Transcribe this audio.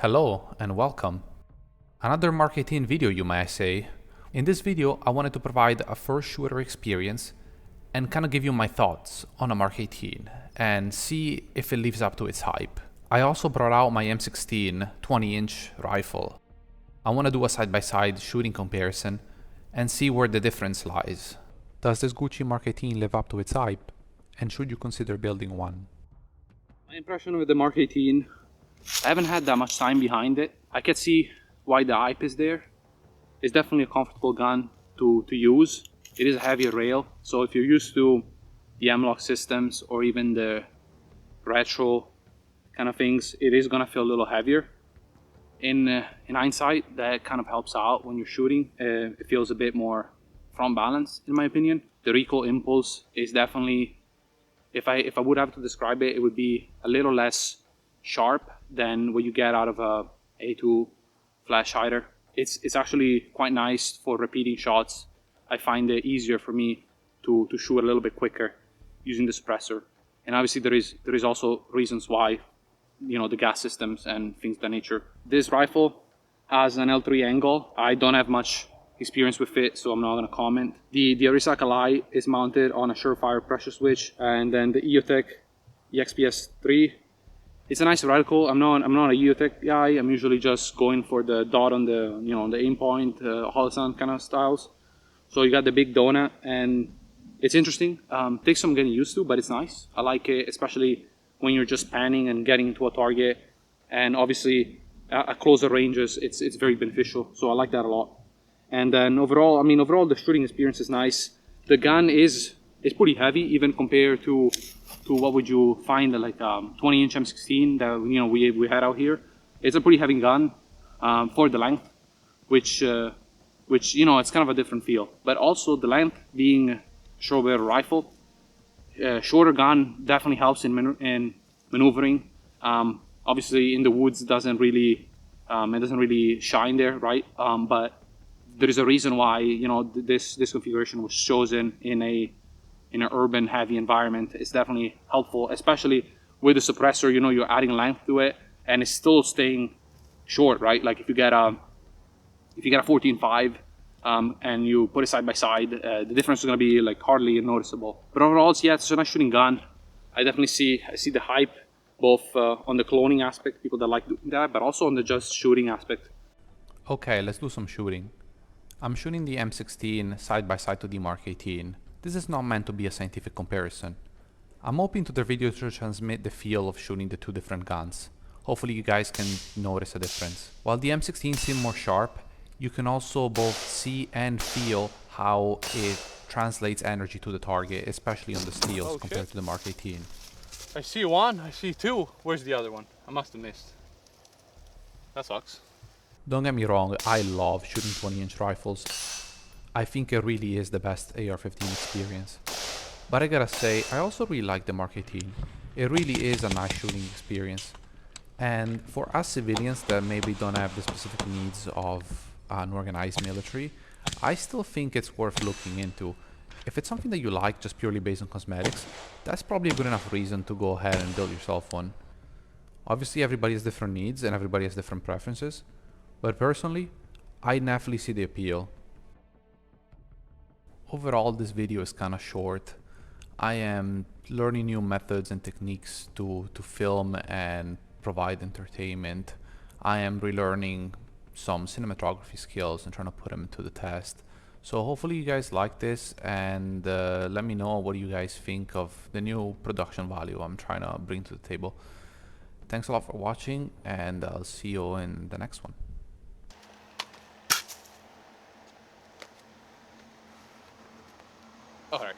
Hello and welcome. Another MK18 video, you might say. In this video, I wanted to provide a first shooter experience and kind of give you my thoughts on a MK18 and see if it lives up to its hype. I also brought out my M16 20-inch rifle. I want to do a side-by-side shooting comparison and see where the difference lies. Does this Gucci MK18 live up to its hype? And should you consider building one? My impression with the MK18, I haven't had that much time behind it. I can see why the hype is there. It's definitely a comfortable gun to use. It is a heavier rail, so if you're used to the M-lock systems or even the retro kind of things, it is gonna feel a little heavier. In hindsight, that kind of helps out when you're shooting. It feels a bit more front balance, in my opinion. The recoil impulse is definitely, if I would have to describe it, it would be a little less sharp than what you get out of a A2 flash hider. It's actually quite nice for repeating shots. I find it easier for me to shoot a little bit quicker using the suppressor. And obviously there is also reasons why, you know, the gas systems and things of that nature. This rifle has an L3 angle. I don't have much experience with it, so I'm not gonna comment. The Arisaka Lie is mounted on a Surefire pressure switch, and then the EOTech EXPS3. It's a nice reticle. I'm not a EOTech guy. I'm usually just going for the dot on the, you know, on the aim point, Holosun kind of styles. So you got the big donut, and it's interesting. Takes some getting used to, but it's nice. I like it, especially when you're just panning and getting to a target. And obviously, at closer ranges, it's very beneficial. So I like that a lot. And then overall, the shooting experience is nice. The gun is pretty heavy, even compared to what would you find like 20-inch M16 that we had out here. It's a pretty heavy gun for the length, which it's kind of a different feel. But also the length being a short barrel rifle, shorter gun definitely helps in maneuvering. Obviously in the woods it doesn't really shine there, right? But there is a reason why this configuration was chosen in an urban heavy environment. It's definitely helpful, especially with the suppressor. You're adding length to it and it's still staying short, right? Like if you get a 14.5 and you put it side by side, the difference is going to be like hardly noticeable. But overall, it's a nice shooting gun. I definitely see the hype both on the cloning aspect, people that like doing that, but also on the just shooting aspect. Okay, let's do some shooting. I'm shooting the M16 side by side to the MK18. This is not meant to be a scientific comparison. I'm hoping to the video to transmit the feel of shooting the two different guns. Hopefully you guys can notice a difference. While the M16 seems more sharp, you can also both see and feel how it translates energy to the target, especially on the steels compared to the MK18. I see one, I see two. Where's the other one? I must have missed. That sucks. Don't get me wrong, I love shooting 20-inch rifles. I think it really is the best AR-15 experience. But I gotta say, I also really like the MK18. It really is a nice shooting experience. And for us civilians that maybe don't have the specific needs of an organized military, I still think it's worth looking into. If it's something that you like just purely based on cosmetics, that's probably a good enough reason to go ahead and build yourself one. Obviously everybody has different needs and everybody has different preferences, but personally, I definitely see the appeal. Overall, this video is kind of short. I am learning new methods and techniques to film and provide entertainment. I am relearning some cinematography skills and trying to put them into the test. So hopefully you guys like this, and let me know what you guys think of the new production value I'm trying to bring to the table. Thanks a lot for watching, and I'll see you in the next one. Alright.